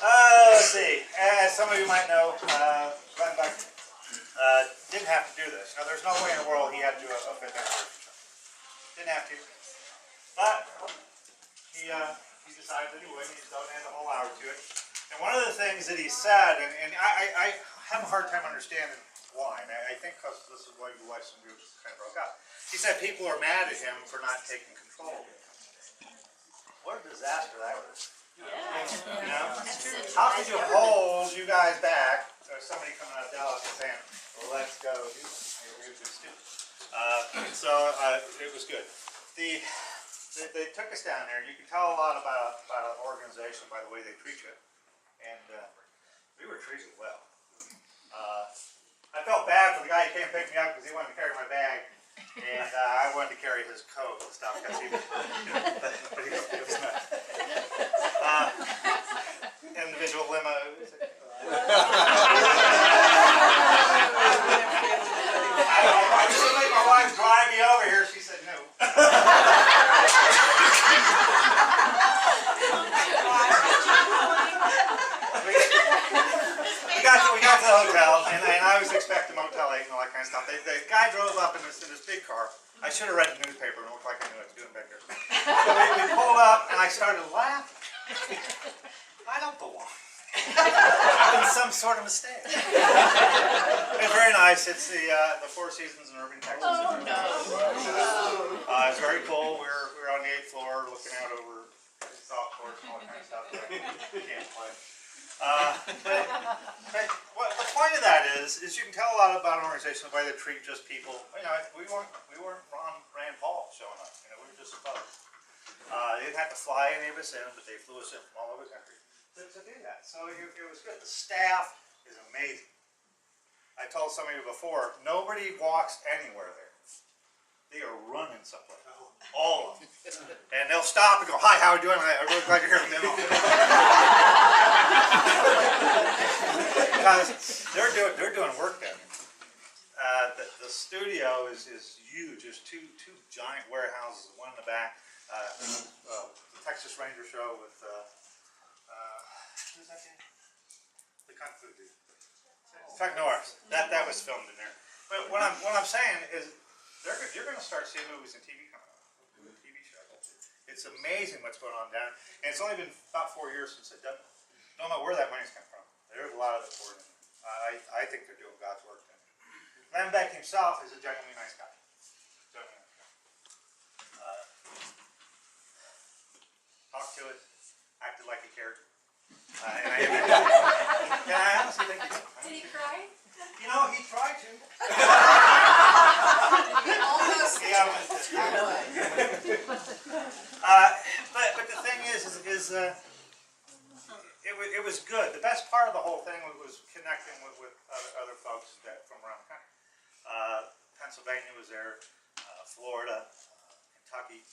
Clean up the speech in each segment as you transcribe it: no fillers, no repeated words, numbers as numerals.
Let's see. As some of you might know, Glenn Beck didn't have to do this. Now, there's no way in the world he had to do a fifth anniversary show. Didn't have to. But he decided that he would. He donated a whole hour to it. And one of the things that he said, and I have a hard time understanding why, and I think because this is why some groups kind of broke up. He said people are mad at him for not taking control. What a disaster that was. Yeah. You know? How could you hold you guys back? Or somebody coming out of Dallas and saying, well, let's go do this. It was good. They took us down there. You can tell a lot about an organization by the way they treat you. And we were treated well. I felt bad for the guy who came and picked me up because he wanted to carry my bag. And I wanted to carry his coat and stuff because he was, but it was nice. Individual limo. I was going to make my wife drive me over here. She said no. We got to the hotel, and I was expecting Motel 8 and all that kind of stuff. The guy drove up in this big car. I should have read the newspaper and looked like I knew what I was doing back there. So we pulled up, and I started laughing. I don't belong. It's been some sort of mistake. It's very nice. It's the Four Seasons in Irving, Texas. Oh, no. It's very cool. We're on the 8th floor looking out over the golf course and all that kind of stuff. I can't play. But the point of that is you can tell a lot about an organization by the way they treat just people. You know, we weren't Rand Paul showing up. You know, we were just supposed. They didn't have to fly any of us in, but they flew us in from all over the country to do that. So it was good. The staff is amazing. I told some of you before, nobody walks anywhere there. They are running someplace. All of them. And they'll stop and go, hi, how are you doing? I'm really glad you're here with me. Because they're doing work there. The studio is huge. There's two giant warehouses, one in the back. The Texas Ranger show with who's that guy? The Kung Fu dude. Chuck Norris. That was filmed in there. But what I'm saying is you're going to start seeing movies and TV coming out. TV shows. It's amazing what's going on down. And it's only been about 4 years since they've done it. Don't know where that money's come from. There's a lot of it poured in. I think they're doing God's work. Glenn Beck himself is a genuinely nice guy. Talked to it, acted like he cared. And I honestly think he did. Did he cry? You know, he tried to. Almost. Yeah, but the thing is it was good. The best part of the whole thing was connecting with other folks from around the country. Pennsylvania was there, Florida, Kentucky,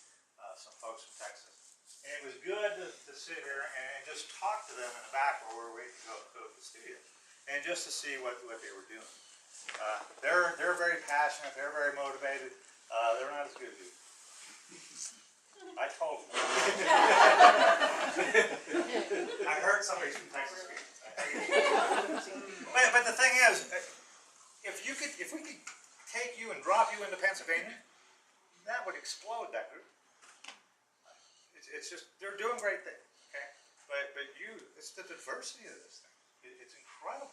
some folks from Texas. And it was good to sit here and just talk to them in the back while we were waiting to go to the studio, and just to see what they were doing. They're very passionate. They're very motivated. They're not as good as you. I told them. I heard somebody's from Texas. But the thing is, if we could take you and drop you into Pennsylvania, that would explode that group. It's just, they're doing great things, okay? But it's the diversity of this thing. It's incredible.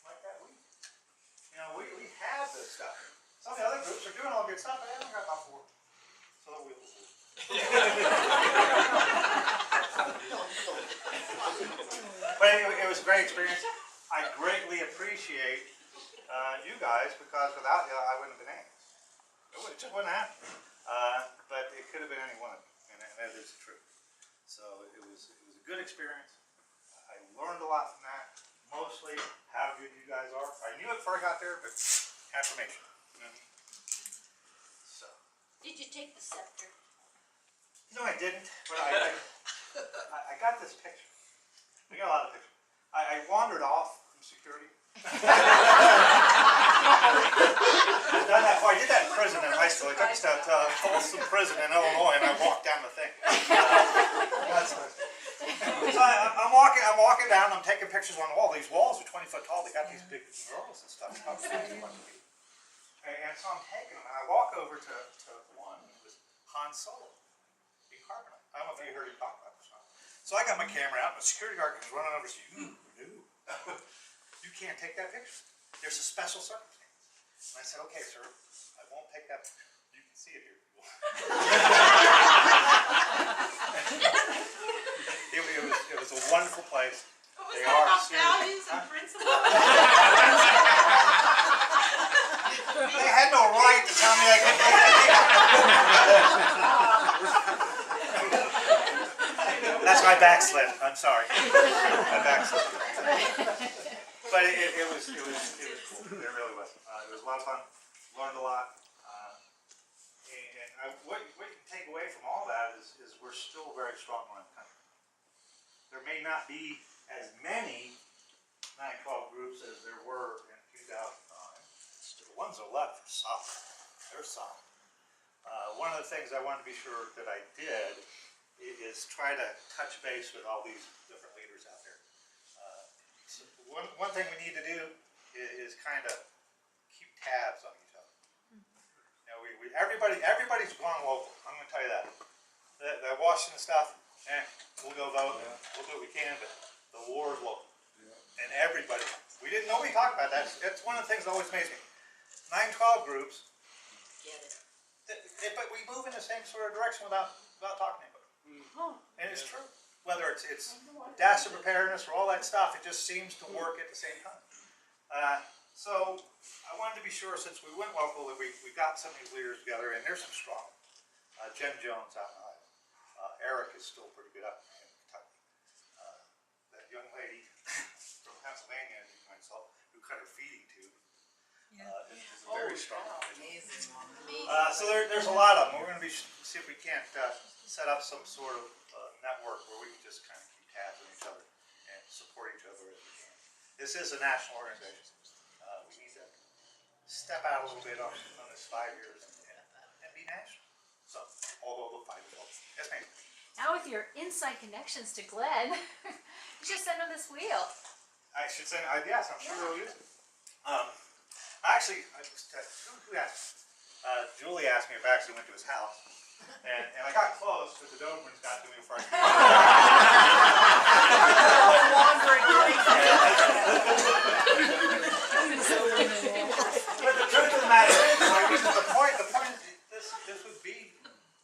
Like that, we have this stuff. Some of the other groups are doing all good stuff, but they haven't got about 4. So we'll But it was a great experience. I greatly appreciate you guys, because without you, I wouldn't have been able. It just wouldn't happen. But it could have been any one of them, and that is the truth. So it was a good experience. I learned a lot from that. Mostly how good you guys are. I knew it before I got there, but affirmation. So. Did you take the scepter? No, I didn't. But I got this picture. I got a lot of pictures. I wandered off from security. I've done that before. I did that in prison in high school. I took us to Folsom Prison in Illinois, and I walked down the thing. So I'm walking walking down, I'm taking pictures on the wall. These walls are 20 foot tall. They got these big murals and stuff. And so I'm taking them, and I walk over to one. It was Han Solo in carbonite. I don't know if you heard him talk about this. So I got my camera out, and the security guard comes running over and says, no, you can't take that picture. There's a special circumstance. And I said, okay, sir, I won't take that picture. You can see it here. It was a wonderful place. What was They that are about serious. values and principles? They had no right to tell me I couldn't take that picture. That's my backslid. I'm sorry. My backslid. But it was cool. It really was. It was a lot of fun. Learned a lot. What you can take away from all that is we're still very strong around the country. There may not be as many 9/12 groups as there were in 2009. The ones that are left are solid. They're solid. One of the things I wanted to be sure that I did is try to touch base with all these different leaders out there. So one thing we need to do is kind of keep tabs on each other. You know, everybody's gone local. I'm going to tell you that. The Washington stuff, we'll go vote. We'll do what we can, but the war is local. And everybody, nobody talked about that. That's one of the things that always amazed me. 9/12 groups, but we move in the same sort of direction without talking to anybody. And it's true. Whether it's disaster preparedness or all that stuff, it just seems to work at the same time. So I wanted to be sure, since we went local, that we got some of these leaders together, and there's some strong. Jen Jones out in Iowa. Eric is still pretty good up in Kentucky. That young lady from Pennsylvania, as you might saw, who cut her feeding tube, is very strong. Amazing. So there's a lot of them. We're going to see if we can't set up some sort of network where we can just kind of keep tabs on each other and support each other as we can. This is a national organization. We need to step out a little bit on this 5 years and be national. So, although the fight is over. Yes, ma'am. Now with your inside connections to Glenn, you should send him this wheel. I should say, yes, I'm sure they'll use it. Actually, who asked me? Julie asked me if I actually went to his house. And I got close, but the Dobermans got to me before I could. But the truth of the matter is, the point is, this would be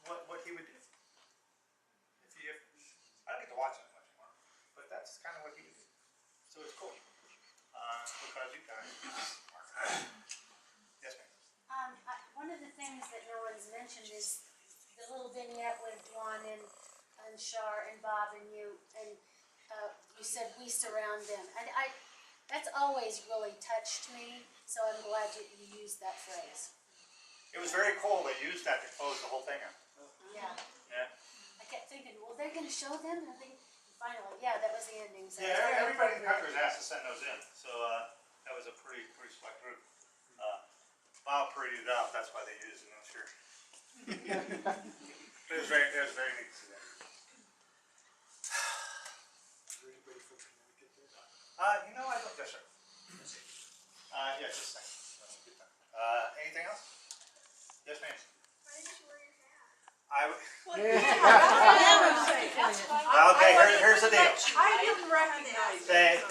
what he would do. I don't get to watch it much anymore, but that's kind of what he would do. So it's cool. Because you guys. Yes, ma'am. One of the things that no one's mentioned is the little vignette with Juan and Shar and Bob and you, and you said we surround them. And that's always really touched me, so I'm glad you used that phrase. It was very cool. They used that to close the whole thing up. Yeah. Yeah. I kept thinking, well, they're going to show them? And finally, yeah, that was the ending. So Yeah, everybody in the country was asked to send those in. So that was a pretty select group. Bob paraded it out. That's why they used it, I'm sure. But it was very neat to see that. I don't guess so. Yeah, just a second. Anything else? Yes, ma'am. Why did you wear your hat? Okay, here's the deal. I didn't recognize it.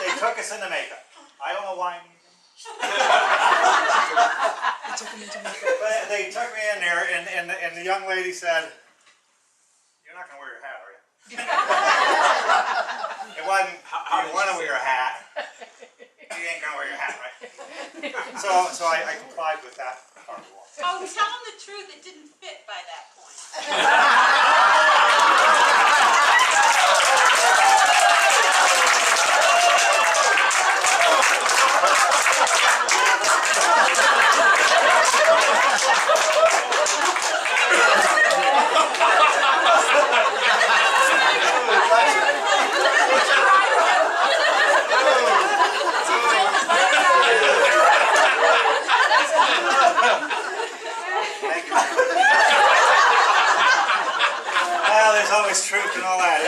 They took us into makeup. I don't know why. But they took me in there, and the young lady said, "You're not going to wear your hat, are you?" It wasn't. You want to wear a hat. You ain't going to wear your hat, right? So I complied with that part of the law. Oh, tell them the truth, it didn't fit by that point. Well, there's always truth and all that.